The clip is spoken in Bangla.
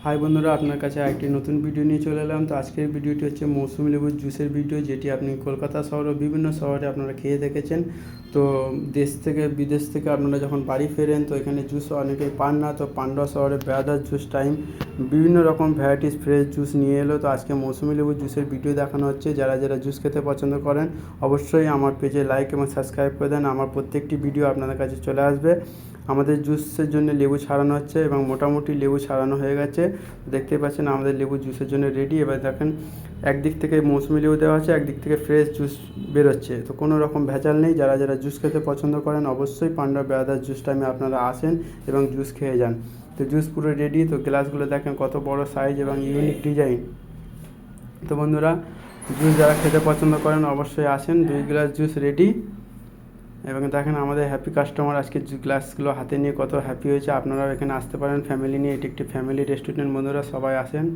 হাই বন্ধুরা, আপনার কাছে একটি নতুন ভিডিও নিয়ে চলে এলাম। তো আজকের ভিডিওটি হচ্ছে মৌসুমি লেবুর জুসের ভিডিও, যেটি আপনি কলকাতা শহর ও বিভিন্ন শহরে আপনারা খেয়ে দেখেছেন। তো দেশ থেকে বিদেশ থেকে আপনারা যখন বাড়ি ফেরেন তো এখানে জুস অনেকেই পান না, তো পান্ডুয়া শহরে ব্রাদার্স জুস টাইম বিভিন্ন রকম ভ্যারাইটিস ফ্রেশ জুস নিয়ে এলো। তো আজকে মৌসুমি লেবুর জুসের ভিডিও দেখানো হচ্ছে। যারা যারা জুস খেতে পছন্দ করেন অবশ্যই আমার পেজে লাইক এবং সাবস্ক্রাইব করে দেন। আমার প্রত্যেকটি ভিডিও আপনাদের কাছে চলে আসবে। আমাদের জুসের জন্য লেবু ছাড়ানো হচ্ছে এবং মোটামুটি লেবু ছাড়ানো হয়ে গেছে। দেখতে পাচ্ছেন আমাদের লেবু জুসের জন্য রেডি। এবার দেখেন একদিক থেকে মৌসুমি লেবু দেওয়া আছে, একদিক থেকে ফ্রেশ জুস বেরোচ্ছে, তো কোনো রকম ভেজাল নেই। যারা যারা জুস খেতে পছন্দ করেন অবশ্যই পান্ডুয়া ব্রাদার্স জুস টাইমে আপনারা আসেন এবং জুস খেয়ে যান। তো জুস পুরো রেডি। তো গ্লাসগুলো দেখেন কত বড় সাইজ এবং ইউনিক ডিজাইন। তো বন্ধুরা, জুস যারা খেতে পছন্দ করেন অবশ্যই আসেন। 2 গ্লাস জুস রেডি। এবং দেখেন আমাদের হ্যাপি কাস্টমার আজকে গ্লাসগুলো হাতে নিয়ে কত হ্যাপি হয়েছে। আপনারাও এখানে আসতে পারেন ফ্যামিলি নিয়ে। এটি একটি ফ্যামিলি রেস্টুরেন্ট, বন্ধুরা সবাই আসেন।